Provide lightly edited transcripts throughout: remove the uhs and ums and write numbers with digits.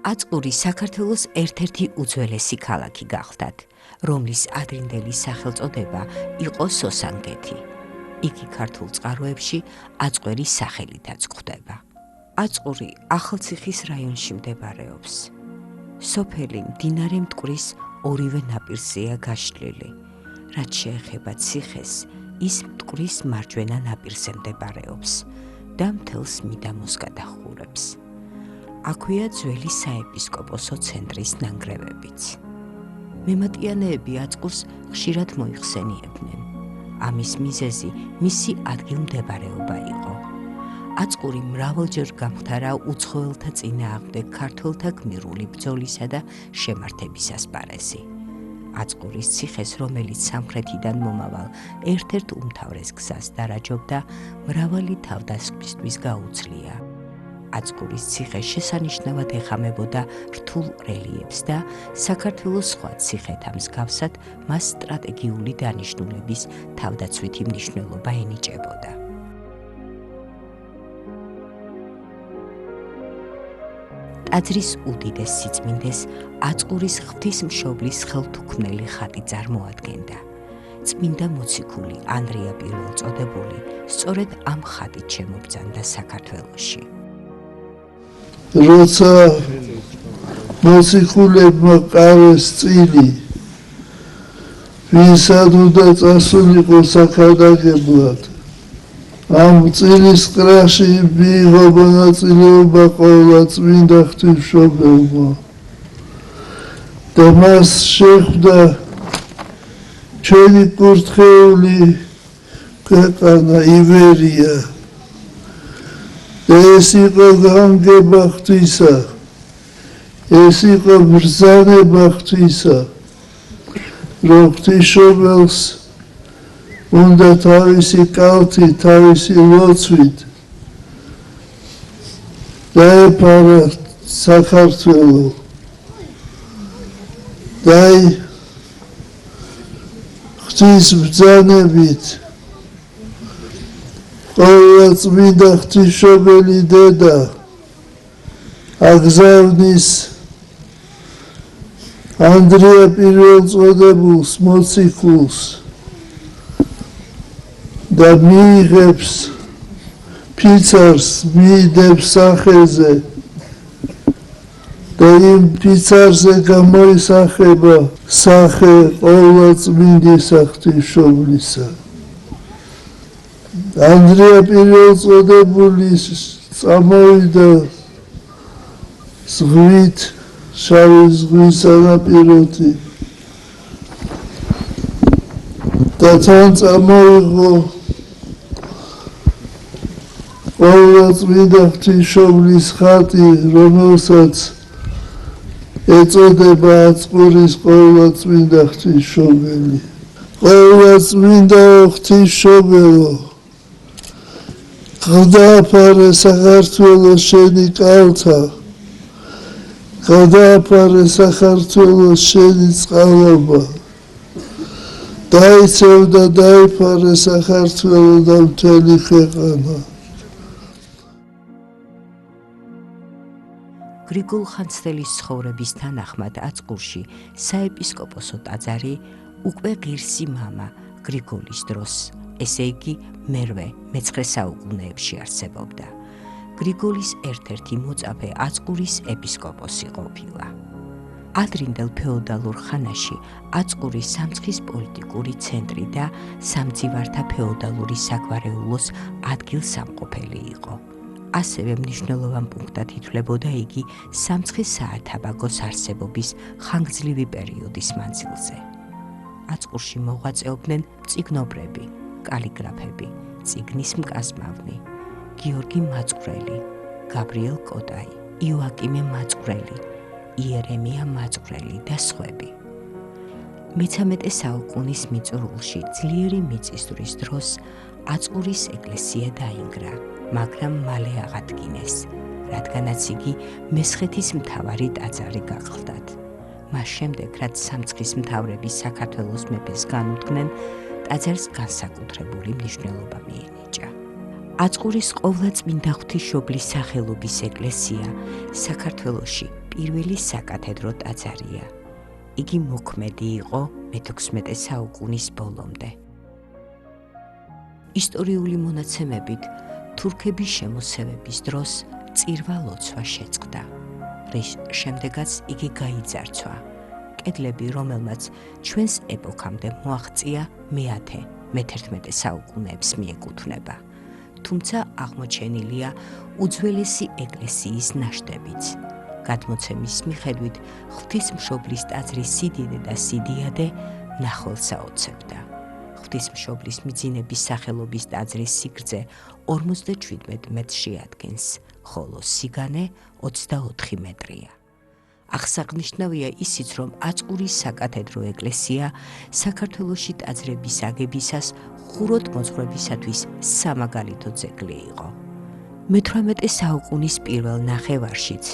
აწყური საქართველოს ერთ-ერთი უძველესი ქალაქი გახლდათ, რომლის ადრინდელი სახელწოდება იყო სოსანგეთი. იგი ქართულ წყაროებში აწყერის სახელითაც გვხვდება. აწყური ახალციხის რაიონში მდებარეობს. სოფელი მდინარე მტკვრის ორივე ნაპირზეა გაშლილი. რაც შეეხება ციხეს, ის მტკვრის მარჯვენა ნაპირზე მდებარეობს და მთელს მიდამოს გადაჰყურებს. აქვეა ძველი საეპისკოპოსო ცენტრის ნანგრევებიც. მემატიანეები აწყურს ხშირად მოიხსენიებდნენ. ამის მიზეზი მისი ადგილმდებარეობა იყო. აწყური მრავალჯერ გამხდარა უცხოელთა წინააღმდეგ ქართველთა გმირული ბრძოლისა და შემართების ასპარეზი. აწყურის ციხეს, რომელიც სამხრეთიდან მომავალ ერთ-ერთ უმთავრეს გზას დარაჯობდა, მრავალი თავდასხმისთვის გაუძლია. აწყურის ციხე შესანიშნავად ეხამებოდა რთულ რელიეფს და საქართველოს სხვა ციხეთა მსგავსად მას სტრატეგიული დანიშნულების თავდაცვითი მნიშვნელობა ენიჭებოდა. ტაძრის უდიდეს სიწმინდეს აწყურის ღვთისმშობლის ხელთუქმნელი ხატი წარმოადგენდა. წმინდა მოციქული ანდრია პირველწოდებული სწორედ ამ ხატით შემობრძანდა საქართველოში. როცა მოციქულებმა ყარეს წილი, ვინსად უნდა წასულიყო საქადაგებლად, ამ წილის კრაში მიიღო მონაწილეობა ყოველ წმინდა ღვთისმშობელმა და მას შეხვდა ჩვენი კურთხეული ქვეყანა ივერია. ეს იყო განგება ღვთისა, ეს იყო ბრძანება ღვთისა, რომ ღვთისმშობელს უნდა თავისი კალთით, თავისი ლოცვით დაეფარა საქართველო და ღვთის ბრძანებით ყოვლადწმინდა ღვთისმშობელი დედა აგზავნის ანდრია პირველწოდებულს მოციქულს და მიიღებს ფიცარს, მიიდებს სახეზე და იმ ფიცარზე გამოისახება სახე ყოვლადწმინდისა ღვთისმშობლისა. ანდრია პირველწოდებულის წამოვიდა ზღვით, შავი ზღვის სანაპიროთი და თან წამოიღო ყოვლადწმინდა ღვთისმშობლის ხატი, რომელსაც ეწოდება აწყურის ყოვლადწმინდა ღვთისმშობელი. ყოვლადწმინდა ღვთისმშობელო, გადააფარე საქართველოს შენი კალთა, გადააფარე საქართველოს შენი წყალობა, დაიცევ და დაიფარე საქართველო და მთელი ქვეყანა. გრიგოლ ხანძთელის ცხოვრების თანახმად აწყურში საეპისკოპოსო ტაძარი უკვე ღირსი მამა გრიგოლის დროს, ესე იგი მერვე მე-9 საუკუნეებში არსებობდა. გრიგოლის ერთ-ერთი მოწაფე აწყურის ეპისკოპოსი ყოფილა. ადრინდელ ფეოდალურ ხანაში აწყური სამცხის პოლიტიკური ცენტრი და სამძივართა ფეოდალური საგვარეულოს ადგილსამყოფელი იყო. ასევე მნიშვნელოვან პუნქტად ითვლებოდა იგი სამცხის საათაბაგოს არსებობის ხანგრძლივი პერიოდის მანძილზე. აწყურში მოღვაწეობდნენ მწიგნობრები, კალიგრაფები, წიგნის მკაზმავნი, გიორგი მაწყვრელი, გაბრიელ კოტაი, იოაკიმე მაწყვრელი, იერემია მაწყვრელი და სხვები. მე-13 საუკუნის მიწურულში ძლიერი მიწისძვრის დროს აწყურის ეკლესია დაინგრა, მაგრამ მალე აღადგინეს, რადგანაც იგი მესხეთის მთავარი ტაძარი გახლდათ. მას შემდეგ, რაც სამცხის მთავრები საქართველოს მეფეს განუდგნენ, ტაძარს განსაკუთრებული მნიშვნელობა მიენიჭა. აწყურის ყოვლადწმინდა ღვთისმშობლის სახელობის ეკლესია საქართველოში პირველი საკათედრო ტაძარია. იგი მოქმედი იყო მე-16 საუკუნის ბოლომდე. ისტორიული მონაცემებით თურქების შემოსევების დროს წირვა-ლოცვა შეწყდა, რის შემდეგაც იგი გაიძარცვა. კედლები, რომელმაც ჩვენს ეპოქამდე მოაღწია მე-10-მე-11 საუკუნეებს მიეკუთვნება, თუმცა აღმოჩენილია უძველესი ეკლესიის ნაშთებიც. გადმოცემის მიხედვით ღვთისმშობლის ტაძრის სიდიდე და სიდიადე მნახველს აოცებდა. ღვთისმშობლის მიძინების სახელობის ტაძრის სიგრძე 57 მეტრს შეადგენს, ხოლო სიგანე 24 მეტრია. აღსანიშნავია ისიც, რომ აწყურის საკათედრო ეკლესია საქართველოში ტაძრების აგებისას ხუროთმოძღვრებისათვის სამაგალითო ძეგლი იყო. მე-18 საუკუნის პირველ ნახევარშიც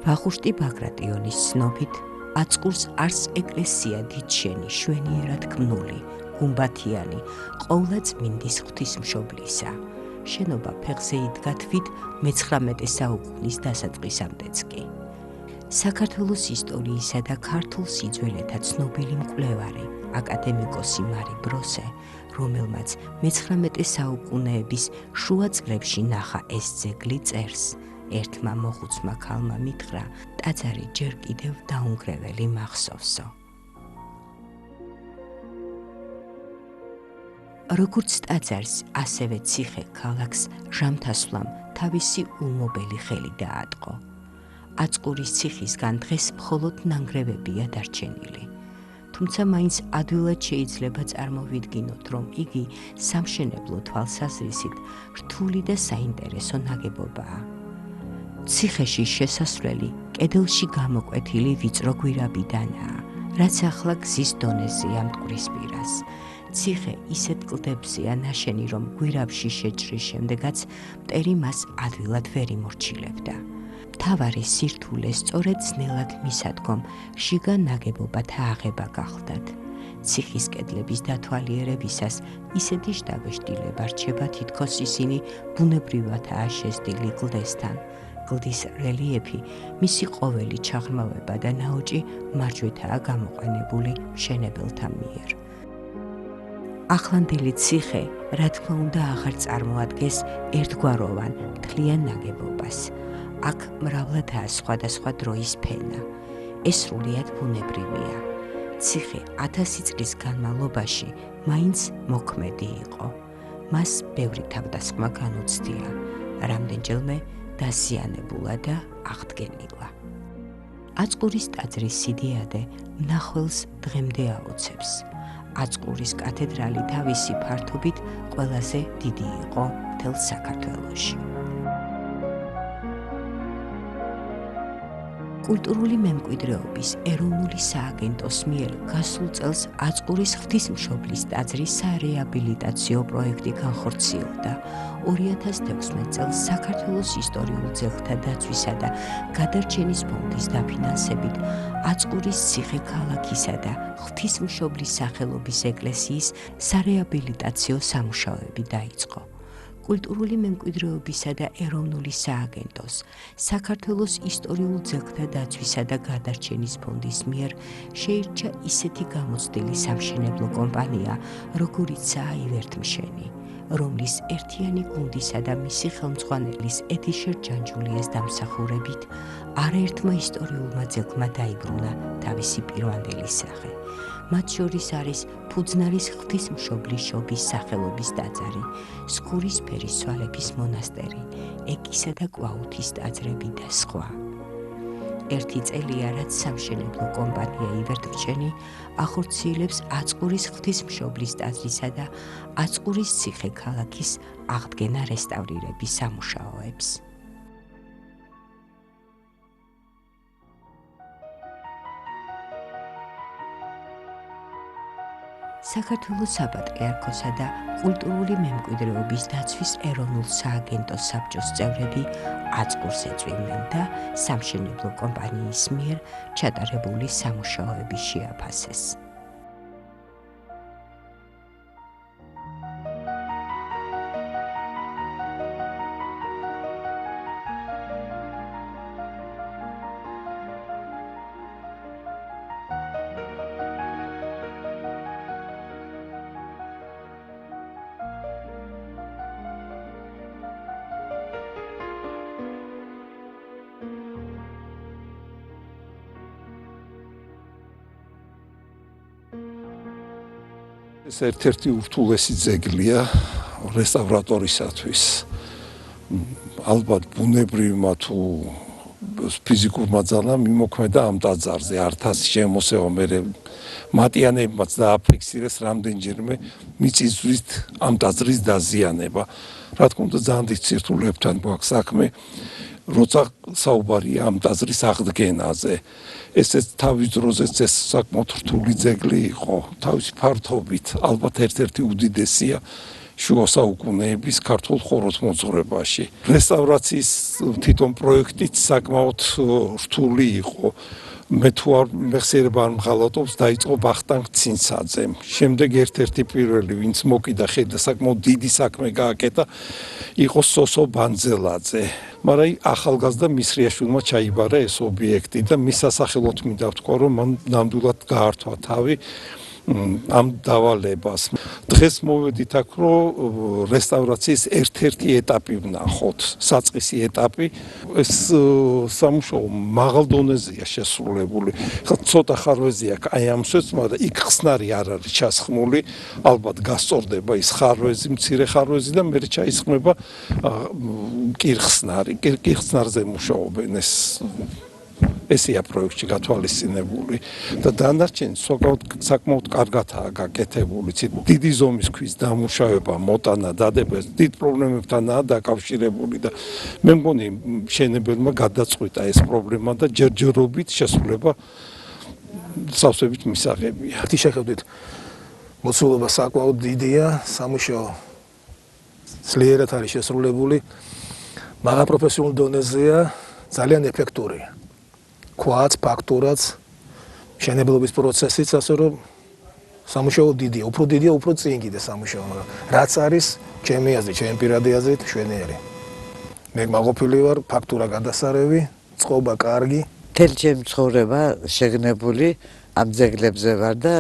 ვახუშტი ბაგრატიონის ცნობით აწყურს არს ეკლესია დიდშენი, შვენიერად ქმნული, გუმბათიანი, ყოვლადწმინდის ღვთისმშობლისა. შენობა ფეხზე იდგა თვით მე-19 საუკუნის დასაწყისამდეც კი. საქართველოს ისტორიისა და ქართულ სიძველეთა ცნობილი მკვლევარი აკადემიკოსი მარი ბროსე, რომელმაც მე-19 საუკუნეების შუა წლებში ნახა ეს ძეგლი, წერს: ერთმა მოხუცმა ქალმა მითხრა, ტაძარი ჯერ კიდევ დაუნგრეველი მახსოვსო. როგორც ტაძარს, ასევე ციხე ქალაქს ჟამთასვლამ თავისი ულმობელი ხელი დაატყო. აწყურის ციხისგან დღეს მხოლოდ ნანგრევებია დარჩენილი. თუმცა მაინც ადვილად შეიძლება წარმოვიდგინოთ, რომ იგი სამშენებლო თვალსაზრისით რთული და საინტერესო ნაგებობაა. ციხეში შესასვლელი კედელში გამოკვეთილი ვიწრო გვირაბიდანაა, რაც ახლა გზის დონეზეა მტკვრის პირას. ციხე ისეთ კლდებზეა ნაშენი, რომ გვირაბში შეჭრის შემდეგაც მტერი მას ადვილად ვერ იმორჩილებდა. მთავარი სირთულე სწორედ ძნელად მისადგომ შიგან ნაგებობათა აღება გახლდათ. ციხის კედლების დათვალიერებისას ისეთი შთაბეჭდილება რჩება, თითქოს ისინი ბუნებრივადაა შესდილი კლდესთან. კლდის რელიეფი, მისი ყოველი ჩაღრმავება და ნაოჭი მარჯვეთაა გამოყენებული მშენებელთა მიერ. ახლანდელი ციხე, რა თქმა უნდა, აღარ წარმოადგენს ერთგვაროვან მთლიან ნაგებობას. აქ მრავლადაა სხვადასხვა დროის ფენა. ეს სრულიად ბუნებრივია. ციხე 1000 წლის განმავლობაში მაინც მოქმედი იყო. მას ბევრი თავდასხმა განუცდია, რამდენჯერმე დაზიანებულა და აღდგენილა. აწყურის ტაძრის სიდიადე მნახველს დღემდე აოცებს. აწყურის კათედრალი თავისი ფართობით ყველაზე დიდი იყო მთელ საქართველოში. კულტურული მემკვიდრეობის ეროვნული სააგენტოს მიერ გასულ წელს აწყურის ღვთისმშობლის ტაძრის სარეაბილიტაციო პროექტი განხორციელდა. 2016 წელს საქართველოს ისტორიულ ძეგლთა დაცვისა და გადარჩენის ფონდის დაფინანსებით აწყურის ციხე-ქალაქისა და ღვთისმშობლის სახელობის ეკლესიის სარეაბილიტაციო სამუშაოები დაიწყო. კულტურული მემკვიდრეობისა და ეროვნული სააგენტოს, საქართველოს ისტორიულ ძეგლთა დაცვისა და გადარჩენის ფონდის მიერ შეირჩა ისეთი გამოცდილი სამშენებლო კომპანია, როგორიცაა ივერტმშენი, რომლის ერთიანი გუნდისა და მისი ხელმძღვანელის ეთიშერ ჯანჯულიას დამსახურებით არაერთმა ისტორიულმა ძეგლმა დაიბრუნა თავისი პირვანდელი სახე. მათ შორის არის ფუძნარის ღვთისმშობლის შობის სახელობის ტაძარი, სქურის ფერის სვალების მონასტერი, ეკისა და კვაუთის ტაძრები და სხვა. ერთი წელია, რაც სამშენებლო კომპანია ივერტმშენი ახორციელებს აწყურის ღვთისმშობლის ტაძრისა და აწყურის ციხე-ქალაქის აღდგენა-რესტავრირების სამუშაოებს. საქართველოს საპატრიარქოსა და კულტურული მემკვიდრეობის დაცვის ეროვნულ სააგენტოს საბჭოს წევრები აწყურს ეწვივნენ და სამშენებლო კომპანიის მიერ ჩატარებული სამუშაოები შეაფასეს. ეს ერთ-ერთი ურთულესი ძეგლია რესტავრატორისათვის. ალბათ ბუნებრივმა თუ ფიზიკურმა ძალამ მიმოქმედა ამ ტაძარზე, ართას შემოსევა მერე მატიანებმაც დააფიქსირეს რამდენჯერმე მიწისძვრით ამ ტაძრის დაზიანება. რა თქმა უნდა, ძალიან დიდ სირთულეებთან გვაქვს საქმე, როცა საუბარია ამ ტაძრის აღდგენაზე. ესეც თავის დროზეც ეს საკმაოდ რთული ძეგლი იყო, თავისი ფართობით, ალბათ ერთ-ერთი უდიდესია შუა საუკუნეების ქართულ ხოროთმოძღვრებაში. რესტავრაციის თვითონ პროექტიც საკმაოდ რთული იყო. მე თუ არ მეხსიერება არ მღალატობს, დაიწყო ვახტანგ ცინცაძემ. შემდეგ ერთ-ერთი პირველი, ვინც მოკიდა ხელი და საკმაოდ დიდი საქმე გააკეთა, იყო სოსო ბანძელაძე. მაგრამ ახალგაზრდა მისრიაშვილმა ჩაიბარა ეს ობიექტი და მის სასახელოდ მინდა ვთქვა, რომ მან ნამდვილად გაართვა თავი ამ დავალებას. დღეს მოვედით აქ, რომ რესტავრაციის ერთ-ერთი ეტაპი ვნახოთ, საწყისი ეტაპი. ეს სამუშაო მაღალ დონეზეა შესრულებული. ცოტა ხარვეზი აქვს აი ამ სვეტს, მაგრამ იქ ხსნარი არ არის ჩასხმული. ალბათ გასწორდება ის ხარვეზი, მცირე ხარვეზი და მე ჩაისხმება კირხსნარი. კირხსნარზე მუშაობენ ესეა პროექტში გათვალისწინებული და დანარჩენი საკმაოდ კარგადაა გაკეთებული. დიდი ზომის ქვის დამუშავება, მოტანა, დადება დიდ პრობლემებთანაა დაკავშირებული და მე მგონი მშენებელმა გადაწყვიტა ეს პრობლემა და ჯერჯერობით შესრულება სავსებით მისაღებია. Ერთი შეხედვით მოცულობა საკმაოდ დიდია, სამუშაო ძლიერად არის შესრულებული, მაგრამ პროფესიულ დონეზეა, ძალიან ეფექტურია. ქვაც, ფაქტურაც, მშენებლობის პროცესიც, ასე რომ სამუშაო დიდია, უფრო დიდია, უფრო წინ კიდე სამუშაო, მაგრამ რაც არის ჩემი აზრით, ჩემი პირადი აზრით შვენიერი. მე მაყოფილი ვარ, ფაქტურა გადასარევი, წყობა კარგი. მთელი ჩემი ცხოვრება შეგნებული ამ ძეგლებზე ვარ და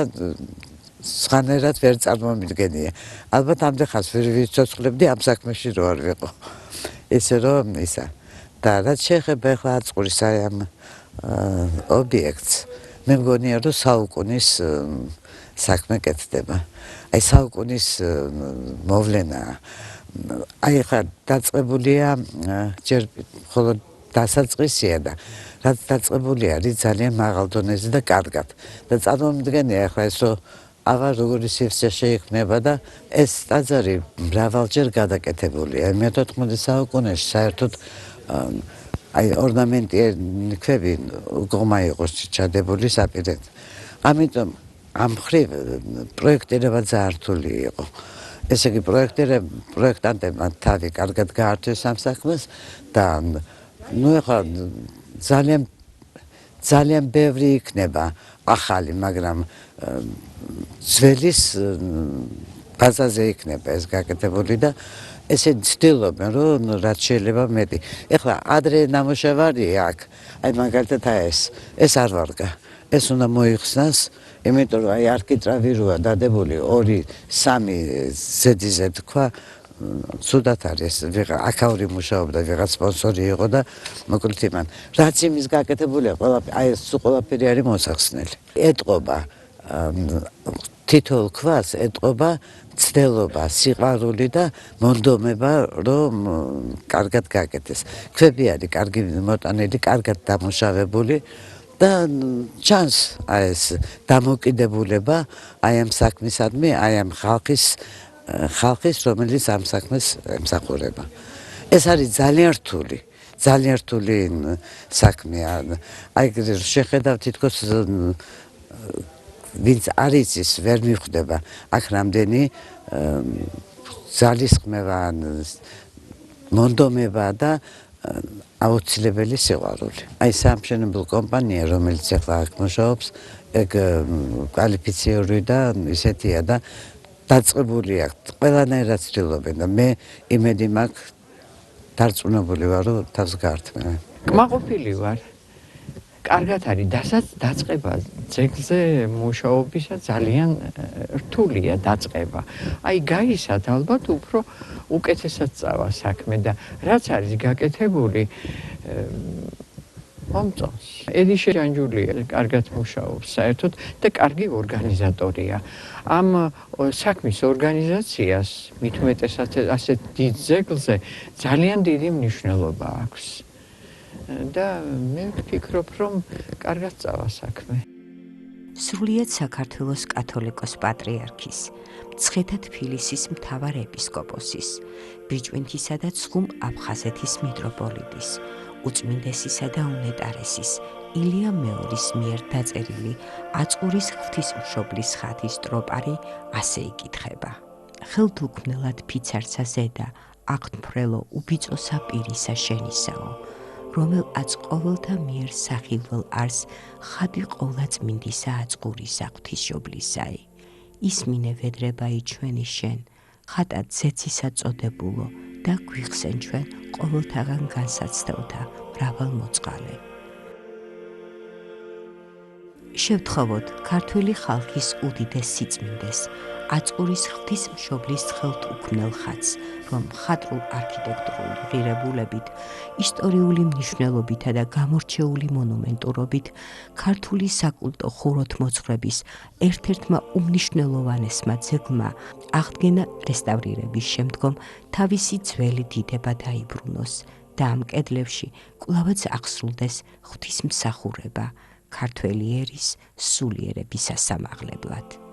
სხვანაირად ვერ წარმომიდგენია. ალბათ ამდენხანს ვერ ვიცოცხლებდი ამ საქმეში რო არ ვიყო. ესე რომ ისა და რაც შეეხება ახლა აწყურის აი ამ ობიექტს, მე მგონია რომ საუკუნის საქმე კეთდება. აი საუკუნის მოვლენა. აი ხა დაწყებულია ჯერ მხოლოდ დასაწყისია და რაც დაწყებული არის ძალიან მაღალ დონეზე და კარგად. და წარმომიდგენია ახლა ეს რომ აბა როგორი სივრცე შეიქმნება და ეს ტაძარი მრავალჯერ გადაკეთებულია. 14 საუკუნეში საერთოდ აი ორნამენტიანი ქვები უგომა იყო ჩადებული საპირედ. ამიტომ ამ მხრივ პროექტირება ძალიან რთული იყო. ესე იგი პროექტანტებმა თავი კარგად გაართვეს ამ საქმეს და ნუ ახლა ძალიან ბევრი იქნება ახალი, მაგრამ ძველის ბაზაზე იქნება ეს გაკეთებული და ესე ცდილობენ რომ რაც შეიძლება მეტი. ეხლა ადრე ნამუშევარი აქ, აი მაგალითად ეს არ ვარგა. ეს უნდა მოიხსნას, იმიტომ რომ აი არქიტრავი როა დადებული 2-3 ზედიზე თქვა, ცუდად არის აქაური მუშაობდა, ვიღაც სპონსორი იყო და მოკლედ იმან. რაც იმის გაკეთებულია, აი ეს ყველაფერი არის მოსახსნელი. ეტყობა თითოეულ ქვას ეტყობა ცდელობა, სიყვარული და მონდომება, რომ კარგად გაკეთეს. ქვები არის კარგი მოტანილი, კარგად დამუშავებული და ჩანს აი ეს დამოკიდებულება აი ამ საქმისადმი, აი ამ ხალხის, რომელიც ამ საქმეს ემსახურება. ეს არის ძალიან რთული საქმეა. აი შეხედავ თითქოს ვინც არ იცის, ვერ მიხვდება აქ რამდენი ძალისხმევა, მონდომება და აუცილებელი სიყვარული. აი სამშენებლო კომპანია, რომელიც ახლა აქ მუშაობს, ეგ კვალიფიციური და ისეთია და დაწყებული აქვს. ყველანაირად ცდილობენ და მე იმედი მაქვს, დარწმუნებული ვარ, რომ თავს გაართმევენ. კმაყოფილი ვარ. კარგად არის დაწყება ძეგლზე მუშაობისა ძალიან რთულია დაწყება. აი გაისად ალბათ უფრო უკეთესად წავა საქმე და რაც არის გაკეთებული მომწონს. ედიშე ჯანჯულია, კარგად მუშაობს საერთოდ და კარგი ორგანიზატორია. ამ საქმის ორგანიზაციას მით უმეტესად ასეთ დიდ ძეგლზე ძალიან დიდი მნიშვნელობა აქვს. და მე ვფიქრობ, რომ კარგად წავა საქმე. სრულიად საქართველოს კათოლიკოს პატრიარქის, მცხეთა თბილისის მთავარ ეპისკოპოსის, ბიჭვინთისა და ცხუმ აფხაზეთის მიტროპოლიტის, უწმინდესისა და უნეტარესის, ილია მეორის მიერ დაწერილი აწყურის ღვთისმშობლის ხატის ტროპარი ასე იკითხება. ხელთუქმნელად ფიცარცა ზედა, აღთმფრელო უბიწოსა პირისა შენისაო, რომელაც ყოველთა მიერ სახილველ არს ხადი ყოვლადწმინდისა აწყურისა ღვთისმშობლისაი. ისმინე ვედრებაი ჩვენი შენ, ხატად ზეცისა წოდებულო და გვიხსენ ჩვენ ყოველთაგან განსაცდელთა მრავალ მოწყალე. შევთხოვოთ ქართველი ხალხის უდიდეს სიწმინდეს, აწყურის ღვთისმშობლის ხელთუქმნელ ხატს, რომ მხატვრულ არქიტექტურული ღირებულებით, ისტორიული მნიშვნელობითა და გამორჩეული მონუმენტურობით ქართული საკულტო ხუროთმოძღვრების ერთ-ერთმა უმნიშვნელოვანესმა ძეგლმა აღდგენა რესტავრირების შემდგომ თავისი ძველი დიდება დაიბრუნოს და ამ კედლებში კვლავაც აღსრულდეს ღვთისმსახურება ქართველი ერის სულიერების სასამაღლებლად.